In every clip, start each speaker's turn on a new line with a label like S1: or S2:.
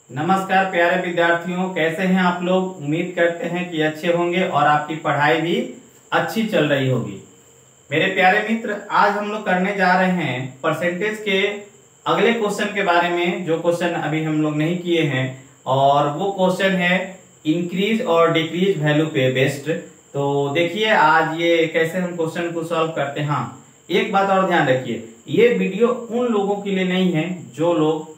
S1: नमस्कार प्यारे विद्यार्थियों, कैसे हैं आप लोग। उम्मीद करते हैं कि अच्छे होंगे और आपकी पढ़ाई भी अच्छी चल रही होगी। मेरे प्यारे मित्र, आज हम लोग करने जा रहे हैं परसेंटेज के अगले क्वेश्चन के बारे में, जो क्वेश्चन अभी हम लोग नहीं किए हैं। और वो क्वेश्चन है इंक्रीज और डिक्रीज वैल्यू पे बेस्ड। तो देखिए आज ये कैसे हम क्वेश्चन को सॉल्व करते हैं। हाँ, एक बात और ध्यान रखिए, ये वीडियो उन लोगों के लिए नहीं है जो लोग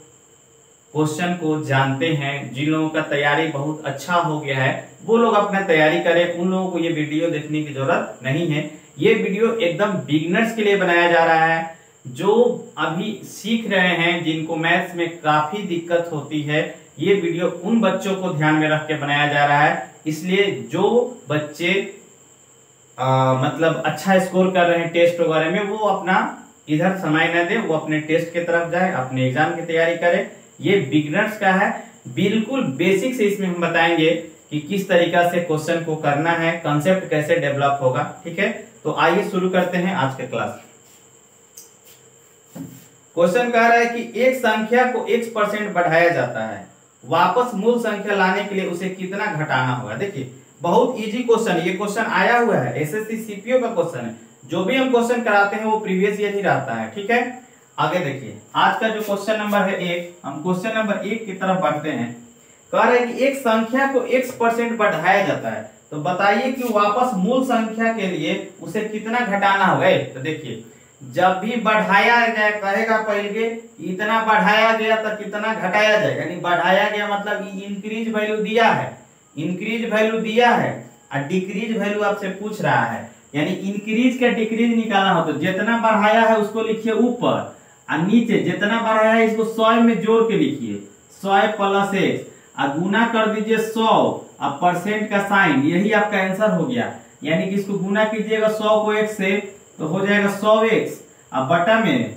S1: क्वेश्चन को जानते हैं, जिन लोगों का तैयारी बहुत अच्छा हो गया है, वो लोग अपना तैयारी करें। उन लोगों को ये वीडियो देखने की जरूरत नहीं है। ये वीडियो एकदम बिगिनर्स के लिए बनाया जा रहा है, जो अभी सीख रहे हैं, जिनको मैथ्स में काफी दिक्कत होती है। ये वीडियो उन बच्चों को ध्यान में रख के बनाया जा रहा है। इसलिए जो बच्चे मतलब अच्छा स्कोर कर रहे हैं टेस्ट वगैरह में, वो अपना इधर समय न दे, वो अपने टेस्ट की तरफ जाए, अपने एग्जाम की तैयारी करे। ये बिगिनर्स का है, बिल्कुल बेसिक से इसमें हम बताएंगे कि किस तरीका से क्वेश्चन को करना है, कंसेप्ट कैसे डेवलप होगा। ठीक है, तो आइए शुरू करते हैं आज के क्लास। क्वेश्चन कह रहा है कि एक संख्या को x% बढ़ाया जाता है, वापस मूल संख्या लाने के लिए उसे कितना घटाना होगा। देखिए बहुत इजी क्वेश्चन, ये क्वेश्चन आया हुआ है, एसएससी सीपीओ का क्वेश्चन है। जो भी हम क्वेश्चन कराते हैं वो प्रीवियस ईयर ही रहता है। ठीक है, आगे देखिए आज का जो क्वेश्चन नंबर है 1, हम क्वेश्चन नंबर 1 की तरफ बढ़ते हैं। कह रहे हैं कि एक संख्या को x% बढ़ाया जाता है, तो बताइए कि वापस मूल संख्या के लिए उसे कितना घटाना होगा। तो देखिए जब भी बढ़ाया जाए कहेगा पहले इतना बढ़ाया गया तो कितना घटाया जाए, यानी बढ़ाया गया मतलब इंक्रीज वैल्यू दिया है, इंक्रीज वैल्यू दिया है और डिक्रीज वैल्यू आपसे पूछ रहा है, यानी इंक्रीज का डिक्रीज निकालना हो तो जितना बढ़ाया है उसको लिखिए ऊपर और नीचे जितना बढ़ाया है इसको 100 में जोड़ के लिखिए 100 प्लस x और गुना कर दीजिए 100 और परसेंट का साइन, यही आपका आंसर हो गया। यानी कि इसको गुना कीजिएगा 100 को x से तो हो जाएगा 100x और बटा में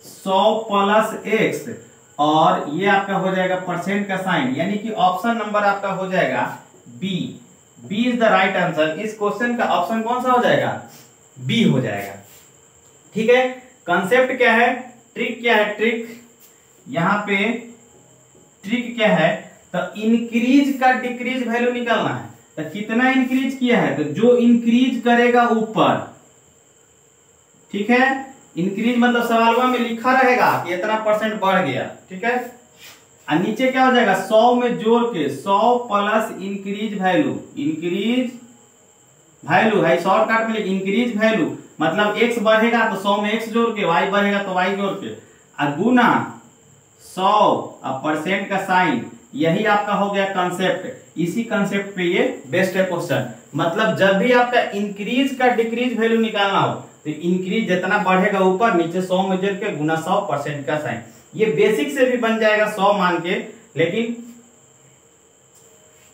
S1: 100 प्लस x और ये आपका हो जाएगा परसेंट का साइन, यानी कि ऑप्शन नंबर आपका हो जाएगा B. B is the right answer. इस क्वेश्चन का ऑप्शन कौन सा हो जाएगा? बी हो जाएगा। ठीक है, कंसेप्ट क्या है, ट्रिक क्या है, ट्रिक यहाँ पे ट्रिक क्या है, तो इंक्रीज का डिक्रीज वैल्यू निकालना है। तो कितना इंक्रीज किया है, तो जो इंक्रीज करेगा ऊपर, ठीक है, इंक्रीज मतलब सवाल में लिखा रहेगा कि इतना परसेंट बढ़ गया। ठीक है, और नीचे क्या हो जाएगा 100 में जोड़ के 100 plus increase value, increase value है शॉर्टकट में इंक्रीज वैल्यू मतलब x बढ़ेगा तो 100 में x जोड़ के, y बढ़ेगा तो y जोड़ के और गुना 100 और परसेंट का साइन, यही आपका हो गया कंसेप्ट। इसी कंसेप्ट पे ये बेस्ट है क्वेश्चन। मतलब जब भी आपका इंक्रीज का डिक्रीज वैल्यू निकालना हो तो इंक्रीज जितना बढ़ेगा ऊपर, नीचे 100 में जोड़ के गुना 100 परसेंट का साइन। ये बेसिक से भी बन जाएगा 100 मान के, लेकिन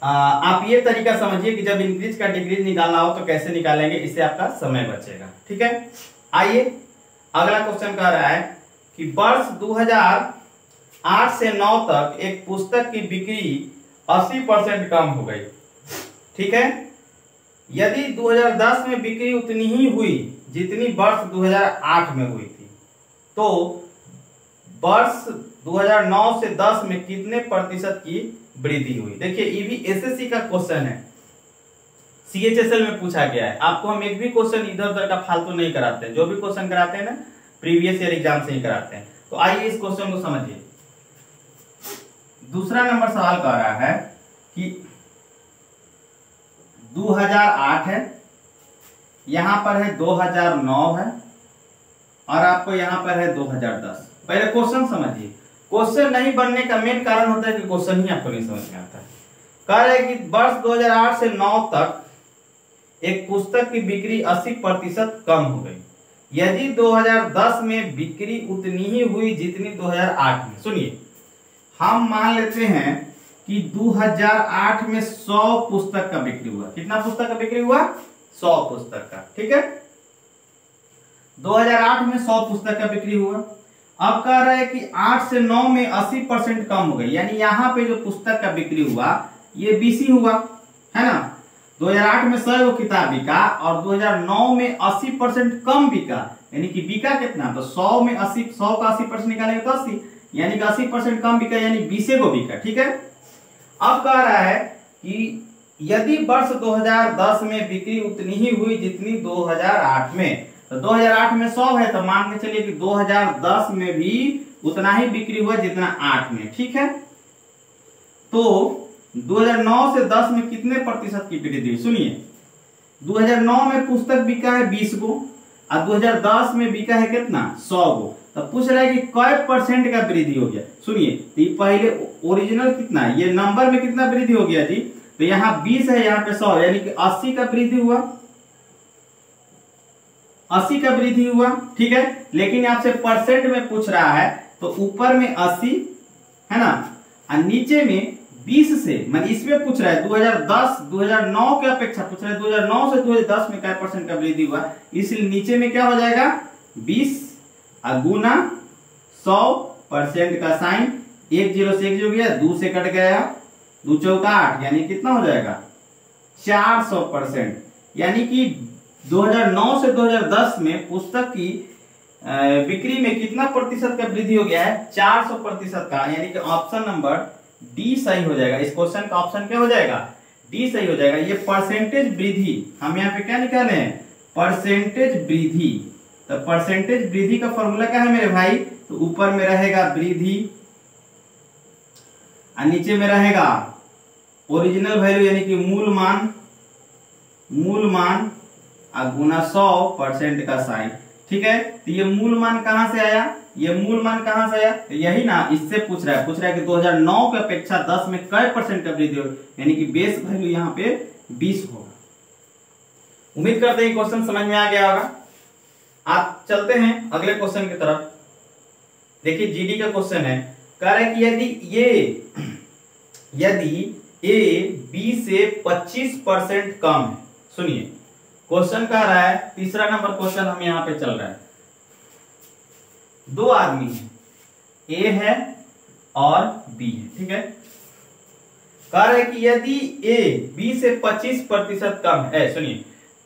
S1: आप ये तरीका समझिए कि जब इंक्रीज का डिक्रीज निकालना हो तो कैसे निकालेंगे, इससे आपका समय बचेगा। ठीक है, आइए अगला क्वेश्चन कह रहा है कि वर्ष 2008 से 9 तक एक पुस्तक की बिक्री 80% कम हो गई। ठीक है, यदि 2010 में बिक्री उतनी ही हुई जितनी वर्ष 2008 में हुई थी, तो वर्ष 2009 से 10 में कितने प्रतिशत की वृद्धि हुई। देखिए ये भी एसएससी का क्वेश्चन है, सीएचएसएल में पूछा गया है। आपको हम एक भी क्वेश्चन इधर उधर का फालतू नहीं कराते हैं, जो भी क्वेश्चन कराते हैं ना प्रीवियस ईयर एग्जाम से ही कराते हैं। तो आइए इस क्वेश्चन को समझिए। दूसरा नंबर सवाल कह रहा है कि 2008 है, यहां पर है 2009 है और आपको यहां पर है 2010। पहले क्वेश्चन समझिए। क्वेश्चन नहीं बनने का मेन कारण होता है कि क्वेश्चन ही आपको नहीं समझ में आता है। कह रहे हैं कि वर्ष 2008 से 9 तक एक पुस्तक की बिक्री 80% कम हो गई, यदि 2010 में बिक्री उतनी ही हुई जितनी 2008 में। सुनिए, हम मान लेते हैं कि 2008 में 100 पुस्तक का बिक्री हुआ। कितना पुस्तक का बिक्री हुआ? 100 पुस्तक का। ठीक है, 2008 में 100 पुस्तक का बिक्री हुआ। अब कह रहा है कि 8 से 9 में 80% कम हो गई, यानी यहाँ पे जो पुस्तक का बिक्री हुआ ये 20 हुआ, है ना। 2008 में 100 किताब बिका और 2009 में 80% कम बिका, यानी कि बिका कितना, तो 100 में 80, 100 का 80% निकालेंगे तो 80, यानी कि 80% कम बिका, यानी 20 को बिका। ठीक है, अब कह रहा है कि यदि वर्ष 2010 में बिक्री उतनी ही हुई जितनी 2008 में, तो 2008 में 100 है, तो मान के चलिए कि 2010 में भी उतना ही बिक्री हुआ जितना 8 में। ठीक है, तो 2009 से 10 में कितने प्रतिशत की वृद्धि हुई? सुनिए, 2009 में पुस्तक बिका है 20 को और 2010 में बिका है कितना? 100 को। तो पूछ रहा है कि कै परसेंट का वृद्धि हो गया। सुनिए, तो ये पहले ओरिजिनल कितना है, ये नंबर में कितना वृद्धि हो गया जी? तो यहाँ 20 है, यहाँ पे 100, यानी कि 80 का वृद्धि हुआ, 80 का वृद्धि हुआ। ठीक है, लेकिन आपसे परसेंट में पूछ रहा है, तो ऊपर में 80 है ना, और नीचे में 20 से, मतलब इसमें पूछ रहा है 2010 2009 के अपेक्षा पूछ रहा है 2009 से 2010 में क्या परसेंट का वृद्धि हुआ, इसलिए नीचे में क्या हो जाएगा? 20 गुना 100% का साइन, 1 0 से 1 जो गया, 2 से कट गया, 2 चौका 8, यानी कितना हो जाएगा? 400%। यानी कि 2009 से 2010 में पुस्तक की बिक्री में कितना प्रतिशत का वृद्धि हो गया है? 400% का, यानी कि ऑप्शन नंबर डी सही हो जाएगा। इस क्वेश्चन का ऑप्शन क्या हो जाएगा? डी सही हो जाएगा। ये परसेंटेज वृद्धि हम यहाँ पे क्या निकाले हैं? परसेंटेज वृद्धि। तो परसेंटेज वृद्धि का फॉर्मूला क्या है मेरे भाई? तो ऊपर में रहेगा वृद्धि और नीचे में रहेगा ओरिजिनल वैल्यू, यानी कि मूल मान और गुना 100% का साइन। ठीक है, तो ये मूल मान कहां से आया? ये मूल मान कहां से आया? तो यही ना, इससे पूछ रहा है कि 2009 की अपेक्षा 10 में कै परसेंट का वृद्धि हो, यानी कि बेस वैल्यू यहाँ पे 20 होगा। उम्मीद करते हैं क्वेश्चन समझ में आ गया होगा। आप चलते हैं अगले क्वेश्चन की तरफ। देखिए, जीडी का क्वेश्चन है, कह रहा है कि यदि ए बी से 25% कम है। सुनिए, क्वेश्चन कह रहा है, तीसरा नंबर क्वेश्चन हम यहाँ पे चल रहा है। दो आदमी है, ए है और बी है। ठीक है, कह रहा है कि यदि ए बी से 25% कम है, सुनिए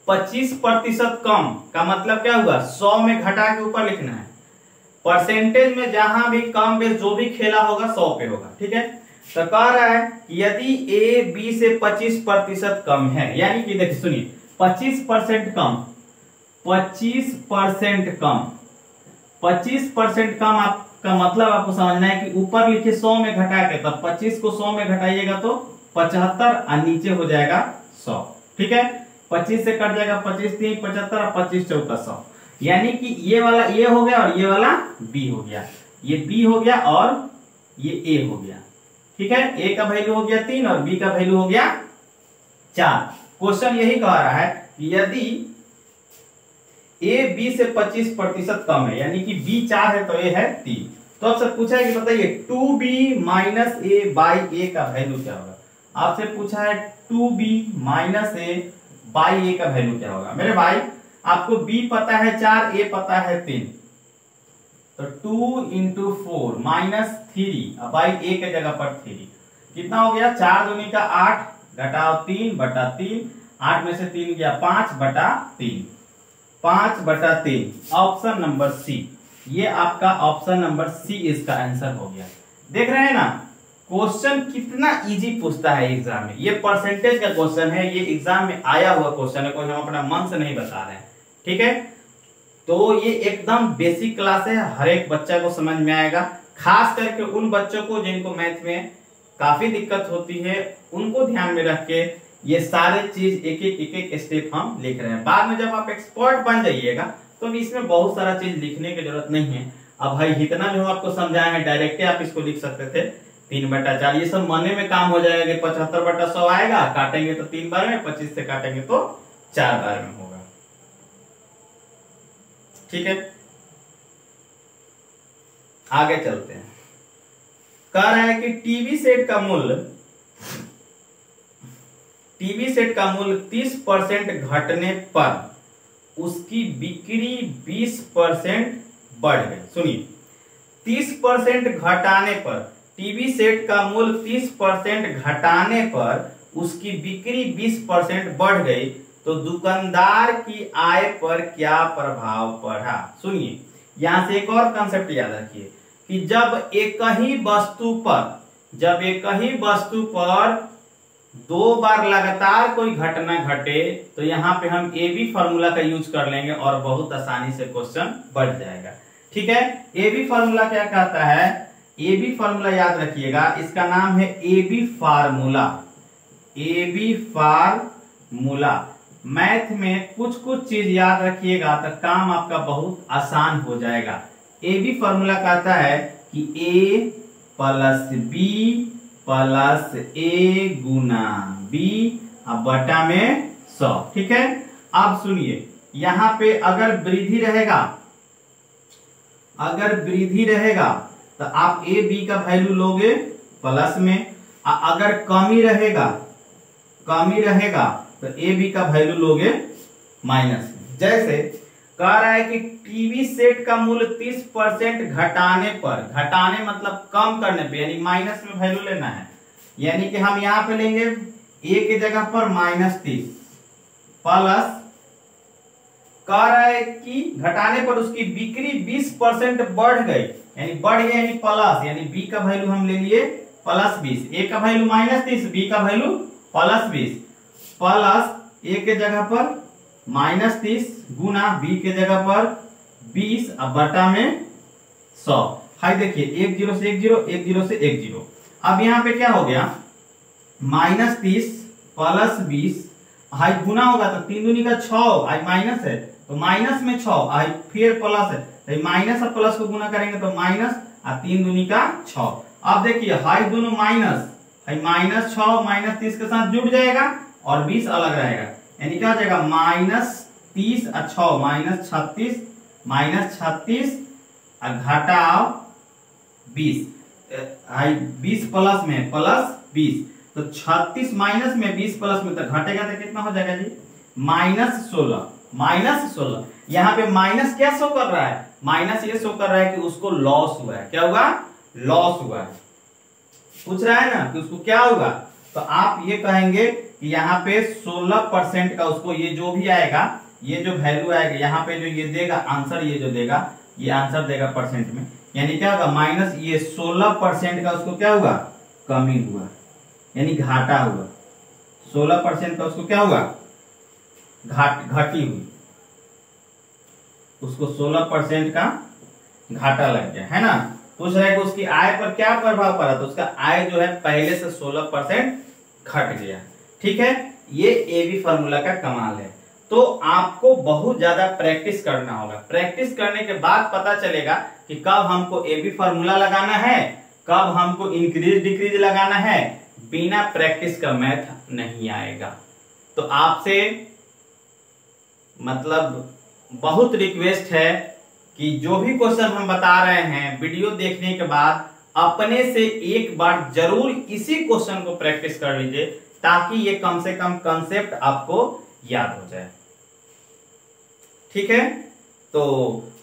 S1: 25% कम का मतलब क्या हुआ? 100 में घटा के ऊपर लिखना है। परसेंटेज में जहां भी कम बेस जो भी खेला होगा 100 पे होगा। ठीक है, तो कह रहा है कि यदि ए बी से 25% कम है, यानी कि देखिए सुनिए 25% कम, 25% कम, 25% कम आपका मतलब आपको समझना है कि ऊपर लिखे 100 में घटा के, तब 25 को 100 में घटाइएगा तो 75 और नीचे हो जाएगा 100। ठीक है, 25 से कट जाएगा, 25 3 75 और 25 चौका 100, यानी कि ये वाला ए हो गया और ये वाला बी हो गया, ये बी हो गया और ये ए हो गया। ठीक है, ए का वैल्यू हो गया 3 और बी का वैल्यू हो गया 4। क्वेश्चन यही कह रहा है कि यदि ए बी से 25% कम है, यानी कि बी 4 है तो ए है 3, तो आपसे पूछा है कि बताइए 2b माइनस ए बाई ए का वैल्यू क्या होगा। आपसे पूछा है 2b माइनस ए बाई ए का वैल्यू क्या होगा। मेरे भाई, आपको b पता है 4, ए पता है 3, तो 2 into 4 माइनस 3 बाई ए के जगह पर 3 कितना हो गया? 4 दूनी का 8 घटाओ 3/3, 8 में से 3 गया 5/3, 5/3। ऑप्शन नंबर सी, ये आपका ऑप्शन नंबर सी इसका आंसर हो गया। देख रहे हैं ना, क्वेश्चन कितना इजी पूछता है एग्जाम में। ये परसेंटेज का क्वेश्चन है, ये एग्जाम में आया हुआ क्वेश्चन है, कोई हम अपना मन से नहीं बता रहे हैं। ठीक है, तो ये एकदम बेसिक क्लास है, हर एक बच्चा को समझ में आएगा, खास करके उन बच्चों को जिनको मैथ में काफी दिक्कत होती है, उनको ध्यान में रख के ये सारे चीज एक एक स्टेप हम लिख रहे हैं। बाद में जब आप एक्सपर्ट बन जाइएगा तो इसमें बहुत सारा चीज लिखने की जरूरत नहीं है। अब भाई इतना जो आपको समझाए हैं डायरेक्ट आप इसको लिख सकते थे 3/4, ये सब मने में काम हो जाएगा। 75/100 आएगा, काटेंगे तो 3 बार में, 25 से काटेंगे तो 4 बार में होगा। ठीक है, आगे चलते हैं। कह रहा है कि टीवी सेट का मूल्य 30% घटने पर उसकी बिक्री 20% बढ़ गई। सुनिए, 30% घटाने पर, टीवी सेट का मूल्य 30% घटाने पर उसकी बिक्री 20% बढ़ गई, तो दुकानदार की आय पर क्या प्रभाव पड़ा। सुनिए, यहां से एक और कंसेप्ट याद रखिए कि जब एक ही वस्तु पर 2 बार लगातार कोई घटना घटे तो यहाँ पे हम ए बी फॉर्मूला का यूज कर लेंगे और बहुत आसानी से क्वेश्चन बढ़ जाएगा। ठीक है, ए बी फॉर्मूला क्या कहता है? ए बी फॉर्मूला याद रखिएगा, इसका नाम है A B formula. A B formula math में कुछ चीज याद रखिएगा तो काम आपका बहुत आसान हो जाएगा। ए बी फॉर्मूला कहता है कि ए प्लस बी प्लस ए गुना बी अब बटा में 100। ठीक है, अब सुनिए, यहां पे अगर वृद्धि रहेगा तो आप ए बी का वैल्यू लोगे प्लस में, अगर कमी रहेगा तो ए बी का वैल्यू लोगे माइनस में। जैसे कह रहा है कि टीवी सेट का मूल्य 30% घटाने मतलब कम करने पे, यानी माइनस में वैल्यू लेना है। यानी कि हम यहां पे लेंगे ए के जगह पर -30 प्लस, कह रहा है कि घटाने पर उसकी बिक्री 20% बढ़ गई, यानी बढ़ गया यानी प्लस, यानी बी का वैल्यू हम ले लिए +20, ए का वैल्यू -30, बी का वैल्यू +20 प्लस ए के जगह पर -30 गुना बी के जगह पर 20 अब बटा में 100। हाई देखिए 1 0 से 1 0, 1 0 से 1 0। अब यहाँ पे क्या हो गया, -30 प्लस 20, हाई गुना होगा तो 3 दूनी का 6, आई माइनस है तो माइनस में 6, आई फिर प्लस है तो माइनस और प्लस को गुना करेंगे तो माइनस और 3 दूनी का 6। अब देखिए हाई दोनों माइनस, हाई -6 -30 के साथ जुड़ जाएगा और 20 अलग रहेगा, यानी क्या हो जाएगा -30 और 6 -36 और घटाओ 20, 20 प्लस में प्लस 20 तो 36 माइनस में 20 प्लस में तो घटेगा तो कितना हो जाएगा जी, -16। यहाँ पे माइनस क्या शो कर रहा है? माइनस ये शो कर रहा है कि उसको लॉस हुआ है। क्या हुआ? लॉस हुआ है। पूछ रहा है ना कि उसको क्या होगा, तो आप ये कहेंगे कि यहाँ पे 16% का उसको ये जो भी आएगा, ये जो वैल्यू आएगा यहाँ पे जो ये देगा आंसर, ये जो देगा ये आंसर देगा परसेंट में, यानी क्या होगा माइनस ये 16% का उसको क्या हुआ, कमी हुआ, यानी घाटा हुआ। 16% का उसको क्या हुआ, घटी हुई, उसको 16% का घाटा लग गया, है ना। पूछ रहा है कि उसकी आय पर क्या प्रभाव पड़ा, तो उसका आय जो है पहले से 16% घट गया। ठीक है, ये एबी फार्मूला का कमाल है। तो आपको बहुत ज्यादा प्रैक्टिस करना होगा। प्रैक्टिस करने के बाद पता चलेगा कि कब हमको एबी फार्मूला लगाना है, कब हमको इंक्रीज डिक्रीज लगाना है। बिना प्रैक्टिस का मैथ नहीं आएगा। तो आपसे मतलब बहुत रिक्वेस्ट है कि जो भी क्वेश्चन हम बता रहे हैं वीडियो देखने के बाद अपने से एक बार जरूर इसी क्वेश्चन को प्रैक्टिस कर लीजिए, ताकि ये कम से कम कंसेप्ट आपको याद हो जाए। ठीक है, तो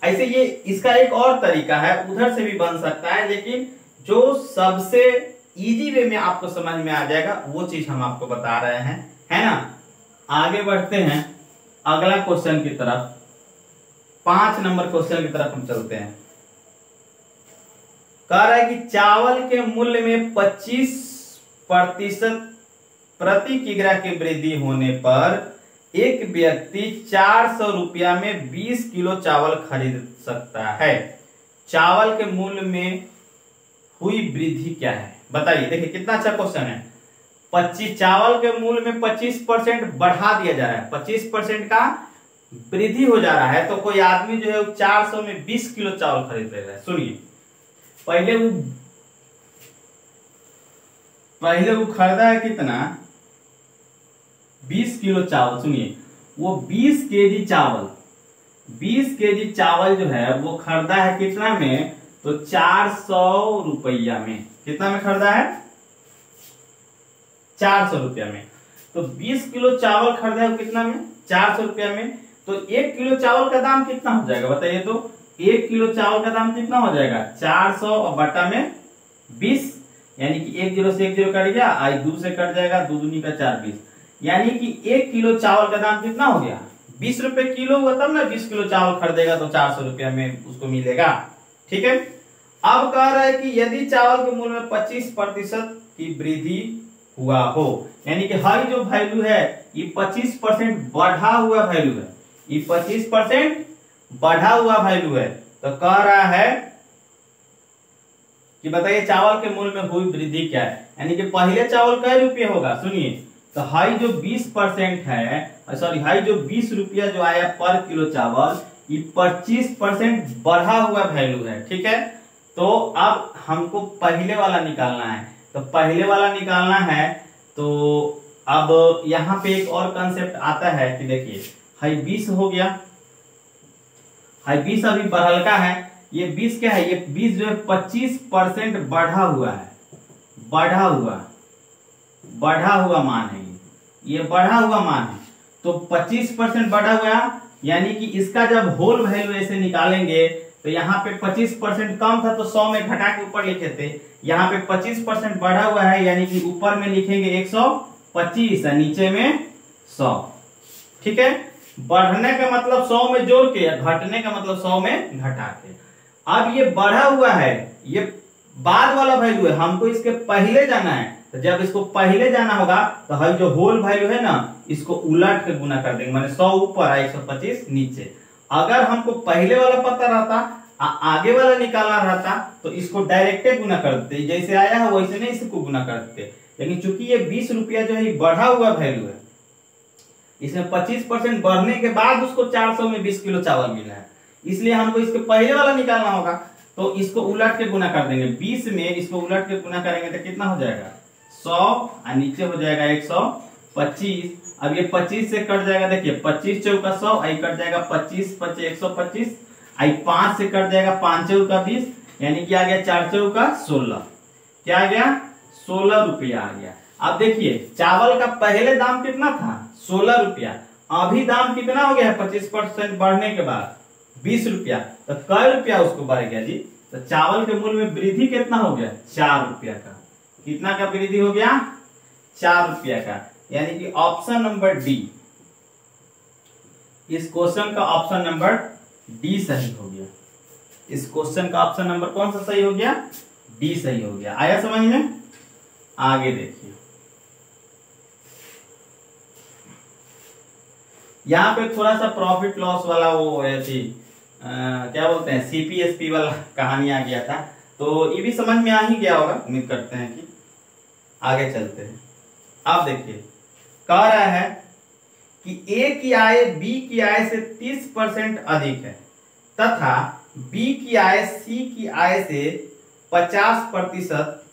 S1: ऐसे ये इसका एक और तरीका है, उधर से भी बन सकता है, लेकिन जो सबसे इजी वे में आपको समझ में आ जाएगा वो चीज हम आपको बता रहे हैं, है ना। आगे बढ़ते हैं अगला क्वेश्चन की तरफ। 5 नंबर क्वेश्चन की तरफ हम चलते हैं। कह रहा है कि चावल के मूल्य में 25% प्रति किग्रा की वृद्धि होने पर एक व्यक्ति 400 रुपया में 20 किलो चावल खरीद सकता है। चावल के मूल्य में हुई वृद्धि क्या है, बताइए। देखिए कितना अच्छा क्वेश्चन है। 25 चावल के मूल्य में 25% बढ़ा दिया जा रहा है, 25% का वृद्धि हो जा रहा है। तो कोई आदमी जो है 400 में 20 किलो चावल खरीद रहा है। सुनिए, पहले वो खरीदा है कितना, 20 किलो चावल। सुनिए, वो 20 केजी चावल जो है वो खरीदा है कितना में, तो 400 रुपया में। कितना में खरीदा है, 400 रुपया में। तो 20 किलो चावल खरीदा है कितना में, 400 रुपया में। तो 1 किलो चावल का दाम कितना हो जाएगा बताइए। तो 1 किलो चावल का दाम कितना हो जाएगा, 400 और बटा में 20, यानी कि 1 0 से 1 0 कट गया, आई 2 से कट जाएगा, 2 दूनी का 4 20, यानी कि 1 किलो चावल का दाम कितना हो गया, 20 रुपए किलो हुआ। तब ना 20 किलो चावल खरीदेगा तो 400 रुपया में उसको मिलेगा। ठीक है, अब कह रहा है कि यदि चावल के मूल्य में 25% की वृद्धि हुआ हो, यानी कि हाई जो वैल्यू है ये 25% बढ़ा हुआ वैल्यू है, ये 25% बढ़ा हुआ वैल्यू है, तो कह रहा है कि बताइए चावल के मूल्य में हुई वृद्धि क्या है। यानी कि पहले चावल कै रुपये होगा, सुनिए, तो हाई जो 20% है, सॉरी हाई जो 20 रुपया जो आया पर किलो चावल, ये 25% बढ़ा हुआ वैल्यू है, ठीक है। तो अब हमको पहले वाला निकालना है, तो पहले वाला निकालना है, तो अब यहाँ पे एक और कंसेप्ट आता है कि देखिए हाई 20 हो गया, हाई 20 अभी बढ़लका है, ये 20 क्या है, ये 20 जो है 25% बढ़ा हुआ है, बढ़ा हुआ मान है, ये बढ़ा हुआ मान है, तो 25% बढ़ा हुआ, यानी कि इसका जब होल वैल्यू ऐसे निकालेंगे तो यहाँ पे 25% कम था तो 100 में घटा के ऊपर लिखे थे, यहाँ पे 25% बढ़ा हुआ है, यानी कि ऊपर में लिखेंगे 125 और नीचे में 100, ठीक है। बढ़ने का मतलब 100 में जोड़ के, घटने का मतलब 100 में घटा के। अब ये बढ़ा हुआ है, ये बाद वाला वैल्यू है, हमको इसके पहले जाना है, तो जब इसको पहले जाना होगा तो हर जो होल वैल्यू है ना इसको उलट के गुना कर देंगे, माने 100 ऊपर 125 नीचे। अगर हमको पहले वाला पता रहता, आगे वाला निकालना रहता, तो इसको डायरेक्ट गुना कर देते, जैसे आया है वैसे नहीं इसको गुना कर देते। लेकिन चूंकि ये 20 रुपया जो है बढ़ा हुआ वैल्यू है, इसमें 25% बढ़ने के बाद उसको 400 में 20 किलो चावल मिला है, इसलिए हमको इसके पहले वाला निकालना होगा, तो इसको उलट के गुना कर देंगे। 20 में इसको उलट के गुना करेंगे तो कितना हो जाएगा 100 और नीचे हो जाएगा 125। अब ये 25 से कट जाएगा, देखिए 25 चौका 100, आई कट जाएगा 25 25 125, आई 5 से कट जाएगा 5 चौका 20, यानी कि आ गया 4 चौका 16, क्या आ गया 16 रुपया आ गया। अब देखिए चावल का पहले दाम कितना था 16 रुपया, अभी दाम कितना हो गया है 25% बढ़ने के बाद 20 रुपया, तो कै रुपया उसको बढ़ गया जी, तो चावल के मूल्य में वृद्धि कितना हो गया 4 रुपया का, कितना का वृद्धि हो गया 4 रुपया का, यानी कि ऑप्शन नंबर डी, इस क्वेश्चन का ऑप्शन नंबर डी सही हो गया। इस क्वेश्चन का ऑप्शन नंबर कौन सा सही हो गया, डी सही हो गया। आया समझ में। आगे देखिए, यहाँ पे थोड़ा सा प्रॉफिट लॉस वाला वो ऐसी क्या बोलते हैं सीपीएसपी वाला कहानी आ गया था, तो ये भी समझ में आ ही गया होगा, उम्मीद करते हैं कि आगे चलते हैं। अब देखिए कह रहा है कि ए की आय बी की आय से 30% अधिक है तथा बी की आय सी की आय से 50%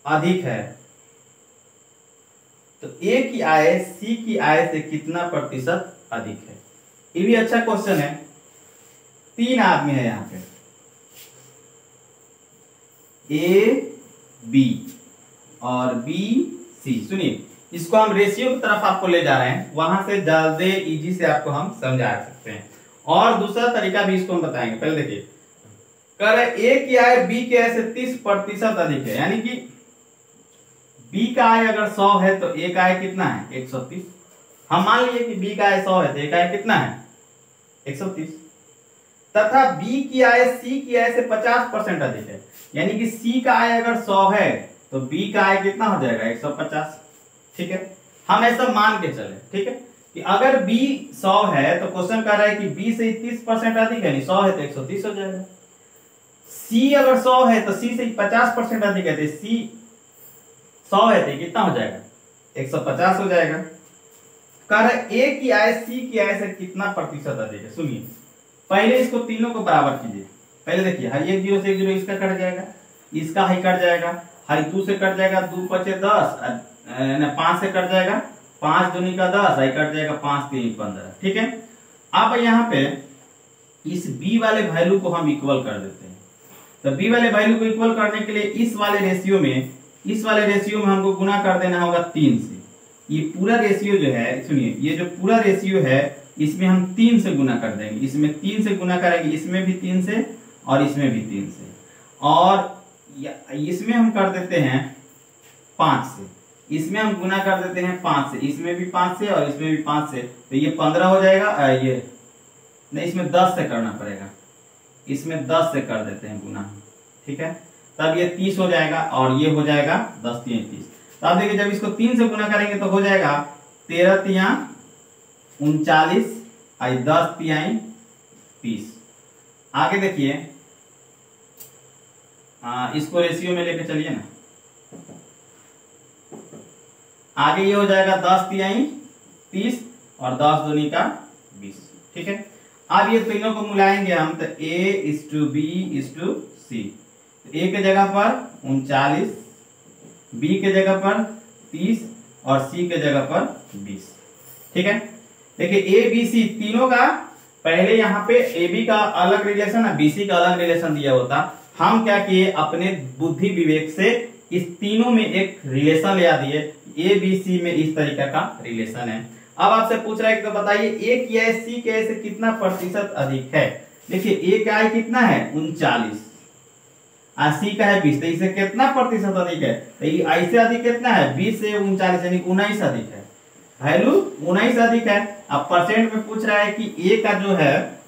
S1: अधिक है, तो ए की आय सी की आय से कितना प्रतिशत अधिक है। ये भी अच्छा क्वेश्चन है। 3 आदमी है यहाँ पे, ए बी और बी सी। सुनिए, इसको हम रेशियो की तरफ आपको ले जा रहे हैं, वहां से ज्यादा इजी से आपको हम समझा सकते हैं, और दूसरा तरीका भी इसको हम बताएंगे। पहले देखिए कह रहे ए की आय बी की आय से 30% अधिक है, यानी कि बी का आय अगर 100 है तो ए का आय कितना है 130। हम मान लिए कि बी का आय 100 है तो ए का आय कितना है 130, तथा बी की आय सी की आय से 50% अधिक है, यानी कि सी का आय अगर 100 है तो बी का आय कितना हो जाएगा 150। ठीक है, हम ऐसा मान के चले, ठीक है, कि अगर बी 100 है तो क्वेश्चन कह रहा है कि बी से 30% अधिक है, नहीं 100 है तो 130 हो जाएगा। सी अगर 100 है तो सी से 50% अधिक है, तो सी 100 है तो कितना हो जाएगा 150 हो जाएगा। कह रहे ए की आय सी की आय से कितना प्रतिशत अधिक है। सुनिए, पहले इसको तीनों को बराबर कीजिए। पहले देखिए हाई 1 0 से 1 0 इसका कट जाएगा, इसका हाई कट जाएगा, हाई 2 से कट जाएगा, 2 5 10, 5 से कट जाएगा, 5 दूनी का 10, हाई कट जाएगा 5 3 15। ठीक है, अब यहाँ पे इस बी वाले वैल्यू को हम इक्वल कर देते हैं। तो बी वाले वैल्यू को इक्वल करने के लिए इस वाले रेशियो में हमको गुना कर देना होगा 3 से। ये पूरा रेशियो जो है, सुनिए, ये जो पूरा रेशियो है इसमें हम 3 से गुना कर देंगे, इसमें 3 से गुना करेंगे, इसमें भी 3 से और इसमें भी 3 से, और इसमें हम कर देते हैं 5 से, इसमें हम गुना कर देते हैं 5 से, इसमें भी 5 से और इसमें भी 5 से, तो ये 15 हो जाएगा। ये नहीं, इसमें 10 से करना पड़ेगा, इसमें 10 से कर देते हैं गुना, ठीक है, तब ये 30 हो जाएगा और ये हो जाएगा 10 तिहाई 30। तो आप देखिए जब इसको 3 से गुना करेंगे तो हो जाएगा 13 तिहाई 39 और 10 तिहाई 30। आगे देखिए इसको रेशियो में लेके चलिए ना, आगे ये हो जाएगा 10 तिहाई 30 और 10 दूनी का 20। ठीक है, अब ये तीनों को मिलाएंगे हम तो A:B:C। ए के जगह पर 39, बी के जगह पर 30 और सी के जगह पर 20। ठीक है, देखिए ए बी सी तीनों का पहले यहाँ पे ए बी का अलग रिलेशन है, बी सी का अलग रिलेशन दिया होता। हम क्या किए, अपने बुद्धि विवेक से इस तीनों में एक रिलेशन ले दिए। ए बी सी में इस तरीके का रिलेशन है। अब आपसे पूछ रहा है कि तो बताइए ए की आय सी के आय से कितना प्रतिशत अधिक है। देखिए ए का आय कितना है 39 और सी का है 20, तो इसे कितना प्रतिशत अधिक है, तो ये आई से अधिक कितना है 20 से 39 यानी 19 अधिक है, वैल्यू 19 अधिक है। अब परसेंट में पूछ रहा है कि ए का जो है,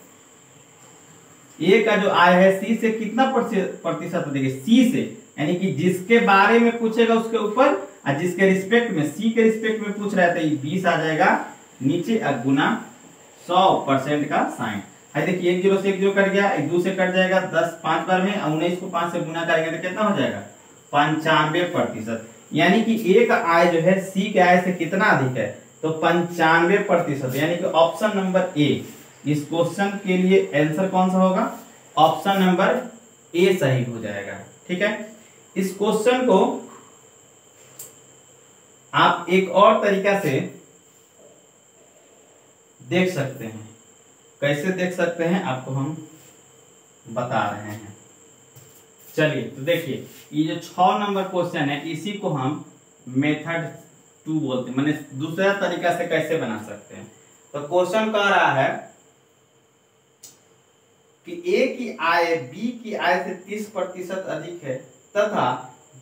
S1: ए का जो आय है सी से कितना प्रतिशत अधिक है, सी से, यानी कि जिसके बारे में पूछेगा उसके ऊपर और जिसके रिस्पेक्ट में, सी के रिस्पेक्ट में पूछ रहा है तो ये 20 आ जाएगा नीचे गुना 100% का साइन। देखिए 1 0 से 1 0 कट गया, 1 2 से कट जाएगा, 10 5 बार में, 19 को 5 से गुना करेंगे तो कितना हो जाएगा 95%। यानी कि ए का आय जो है सी के आय से कितना अधिक है, तो 95%। यानी कि ऑप्शन नंबर ए इस क्वेश्चन के लिए आंसर कौन सा होगा, ऑप्शन नंबर ए सही हो जाएगा। ठीक है, इस क्वेश्चन को आप एक और तरीका से देख सकते हैं। कैसे देख सकते हैं आपको हम बता रहे हैं। चलिए तो देखिए ये जो 6 नंबर क्वेश्चन है इसी को हम मेथड 2 बोलते हैं, माने दूसरा तरीका से कैसे बना सकते हैं। तो क्वेश्चन कह रहा है कि ए की आय बी की आय से 30% अधिक है तथा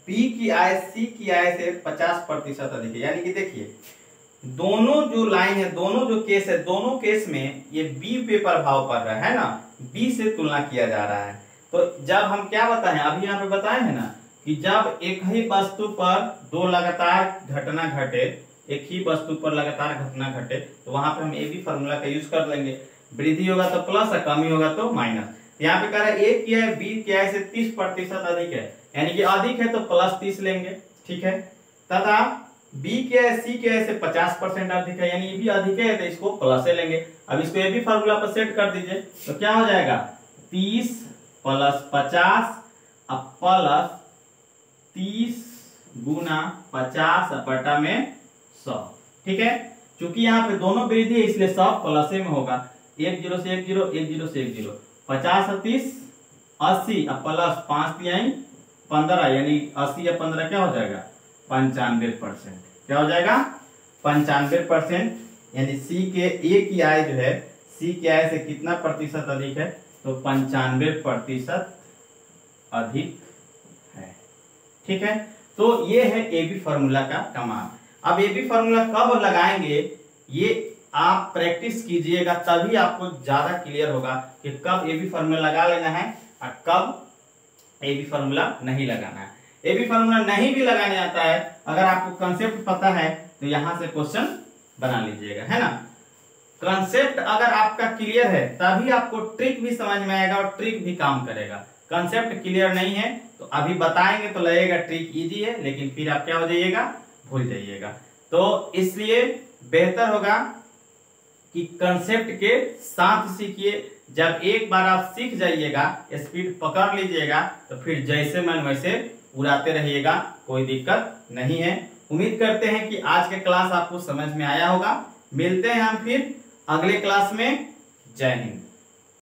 S1: बी की आय सी की आय से 50% अधिक है। यानी कि देखिए दोनों जो लाइन है, दोनों जो केस है, दोनों केस में ये बी पे प्रभाव पड़ रहा है ना, बी से तुलना किया जा रहा है। तो जब हम क्या बताएं, अभी यहाँ पे बताए हैं ना कि जब एक ही वस्तु पर दो लगातार घटना घटे, एक ही वस्तु पर लगातार घटना घटे, तो वहां पे हम ए बी फॉर्मूला का यूज कर लेंगे। वृद्धि होगा तो प्लस और कमी होगा तो माइनस। यहाँ पे कह रहा है ए की आय बी की आय से 30% अधिक है, यानी कि अधिक है तो प्लस 30 लेंगे। ठीक है, तथा बी की आय सी की आय से 50% अधिक है, यानी ये भी अधिक है तो इसको प्लस से लेंगे। अब इसको ए बी फॉर्मूला पर सेट कर दीजिए तो क्या हो जाएगा 30 प्लस 50 अब प्लस 30 गुना 50 बटा में 100। ठीक है, चूंकि यहाँ पे दोनों वृद्धि है इसलिए सब प्लस में होगा। 1 0 से 1 0, 1 0 से 1 0, 50 और 30 80 अब प्लस 5 तिहाई 15, यानी 80 या 15 क्या हो जाएगा 95%। क्या हो जाएगा 95%। यानी सी के ए की आय जो है सी की आय से कितना प्रतिशत अधिक है, तो 95% अधिक है। ठीक है, तो ये है ए बी फॉर्मूला का कमाल। अब ए बी फॉर्मूला कब लगाएंगे ये आप प्रैक्टिस कीजिएगा, तभी आपको ज्यादा क्लियर होगा कि कब ए बी फॉर्मूला लगा लेना है और कब ए बी फॉर्मूला नहीं लगाना है। ए बी फॉर्मूला नहीं भी लगाने आता है, अगर आपको कंसेप्ट पता है तो यहां से क्वेश्चन बना लीजिएगा, है ना। कंसेप्ट अगर आपका क्लियर है तभी आपको ट्रिक भी समझ में आएगा और ट्रिक भी काम करेगा। कंसेप्ट क्लियर नहीं है तो अभी बताएंगे तो लगेगा ट्रिक इजी है, लेकिन फिर आप क्या हो जाइएगा, भूल जाइएगा। तो इसलिए बेहतर होगा कि कंसेप्ट के साथ सीखिए। जब एक बार आप सीख जाइएगा, स्पीड पकड़ लीजिएगा, तो फिर जैसे मन वैसे उड़ाते रहिएगा, कोई दिक्कत नहीं है। उम्मीद करते हैं कि आज के क्लास आपको समझ में आया होगा। मिलते हैं हम फिर अगले क्लास में। जय हिंद।